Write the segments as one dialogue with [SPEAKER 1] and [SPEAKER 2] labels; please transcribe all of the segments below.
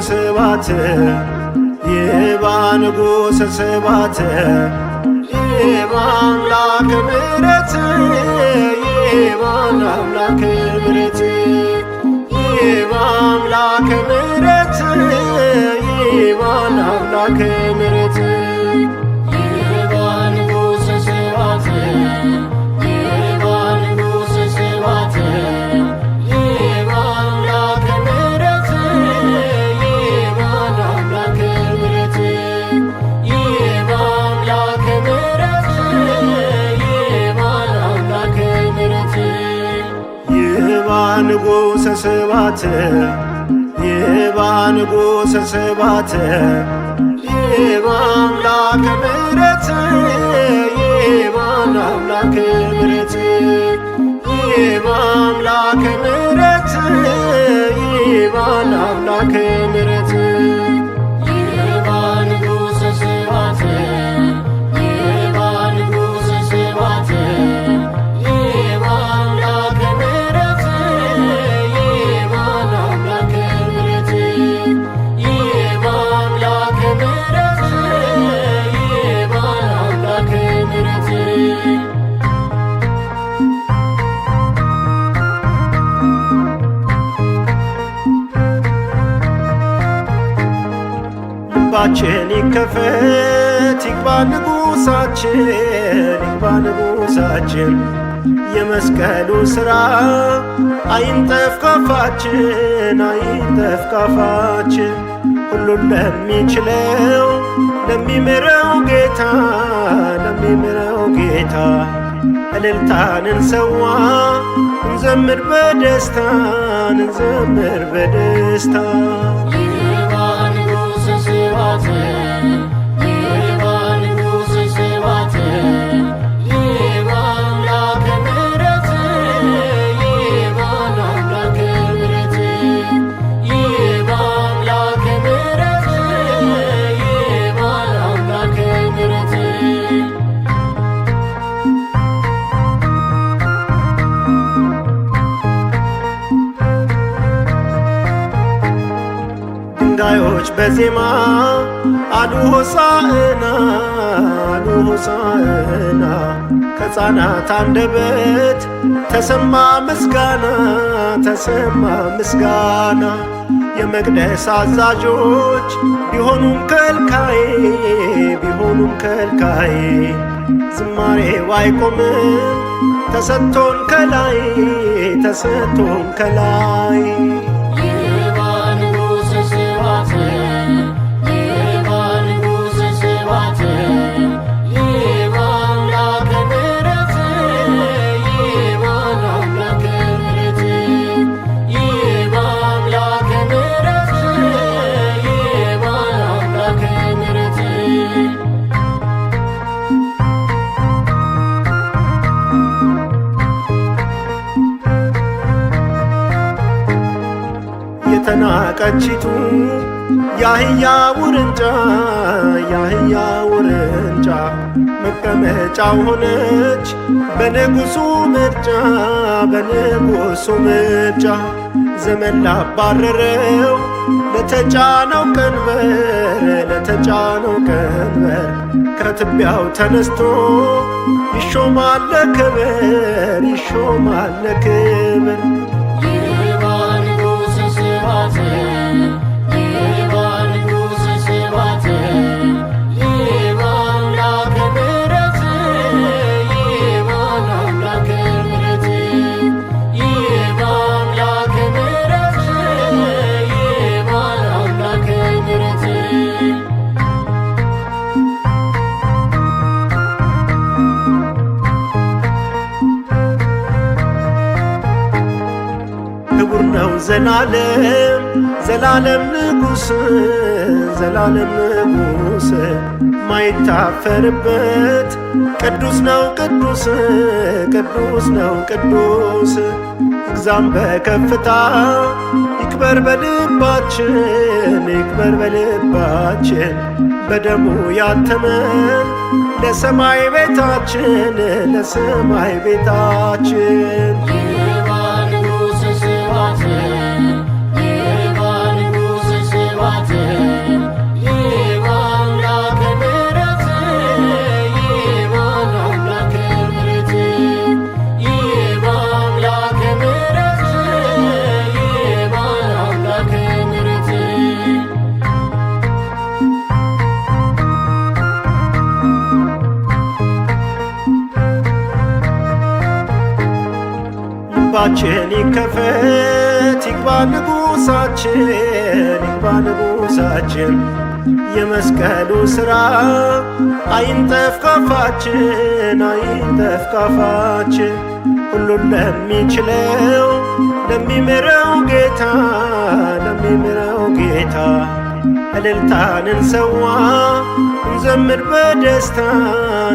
[SPEAKER 1] ስባት ይባ ንጉሠ ስባት ይባ አምላከ ምሕረት ይባ አምላከ ምሕረት ይባ አምላከ ምሕረት ይባ አምላከ ምሕረት ይባ ንጉሠ ስባት ይባ ንጉሠ ስባት ይባ አምላከ ምሕረት ይባ አምላከ ምሕረት ይባ አምላከ ምሕረት ይባ አምላከ ምሕረት ይባ ንጉሠ ስባት ይባ ንጉሠ ስባት ይባ አምላከ ምሕረት ይባ አምላከ ምሕረት ይባ አምላከ ምሕረት ይባ አምላከ ምሕረት ይባ ንጉሠ ስባት ይባ ንጉሠ ስባት ይባ አምላከ ምሕረት ይባ አምላከ ምሕረት ይባ አምላከ ምሕረት ይባ አምላከ ምሕረት ልባችን ይከፈት ይግባ ንጉሣችን ይግባ ንጉሣችን የመስቀሉ ሥራ አይንጠፍ ካፋችን አይንጠፍ ካፋችን ሁሉን ለሚችለው ለሚምረው ጌታ ለሚምረው ጌታ እልልታን እንሰዋ እንዘምር በደስታ እንዘምር በደስታ ይባ ንጉሠ ስባት ይባ ንጉሠ ስባት ይባ አምላከ ምሕረት ይባ አምላከ ምሕረት ይባ አምላከ ምሕረት ይባ አምላከ ምሕረት ድንጋዮች በዜማ አሉ ሆሳዕና አሉ ሆሳዕና ከሕፃናት አንደበት ተሰማ ምስጋና ተሰማ ምስጋና የመቅደስ አዛዦች ቢሆኑም ከልካይ ቢሆኑም ከልካይ ዝማሬው አይቆምም ተሰጥቶን ከላይ ተሰጥቶን ከላይ ይባ ንጉሠ ስባት ይባ ንጉሠ ስባት ይባ አምላከ ምሕረት ይባ አምላከ ምሕረት ይባ አምላከ ምሕረት ይባ አምላከ ምሕረት የተናቀችቱ ያህያ ውርንጫ ያህያ ውርንጫ መቀመጫው ሆነች በንጉሡ ምርጫ በንጉሡ ምርጫ ዘመን ላባረረው ለተጫነው ቀንበር ለተጫነው ቀንበር ከትቢያው ተነስቶ ይሾማል ለክብር ይሾማል ለክብር ይባ ንጉሠ ስባት ይባ ንጉሠ ስባት ይባ አምላከ ምሕረት ይባ አምላከ ምሕረት ይባ አምላከ ምሕረት ይባ አምላከ ምሕረት ክቡር ነው ዘላለም ዘላለም ንጉሥ ዘላለም ንጉሥ ማይታፈርበት ቅዱስ ነው ቅዱስ ቅዱስ ነው ቅዱስ ይግዛም በከፍታ ይክበር በልባችን ይክበር በልባችን በደሙ ያተመን ለሰማይ ቤታችን ለሰማይ ቤታችን ይባ ንጉሠ ስባት ይባ ንጉሠ ስባት ልባችን ይከፈት ይግባ ንጉሳችን ይግባ ንጉሳችን የመስቀሉ ሥራ አይንጠፍ ካፋችን አይንጠፍ ካፋችን ሁሉን ለሚችለው ለሚምረው ጌታ ለሚምረው ጌታ እልልታን እንሰዋ እንዘምር በደስታ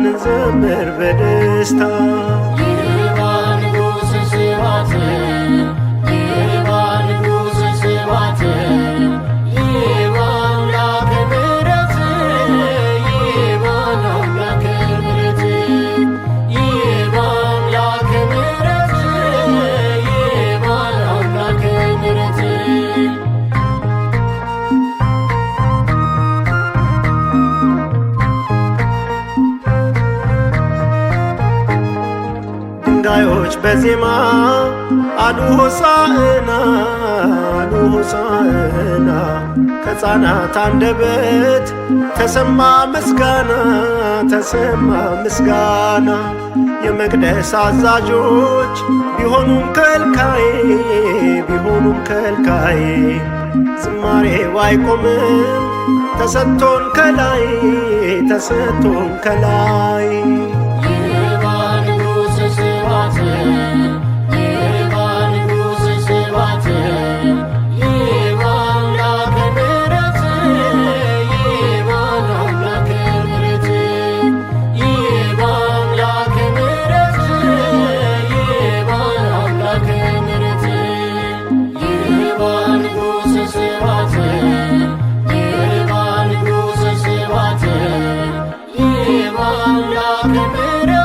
[SPEAKER 1] እንዘምር በደስታ ድንጋዮች በዜማ አሉ ሆሳዕና አሉ ሆሳዕና ከሕፃናት አንደበት ተሰማ ምስጋና ተሰማ ምስጋና የመቅደስ አዛዦች ቢሆኑም ከልካዬ ቢሆኑም ከልካዬ ዝማሬው አይቆምም ተሰጥቶን ከላይ ተሰጥቶን ከላይ
[SPEAKER 2] Give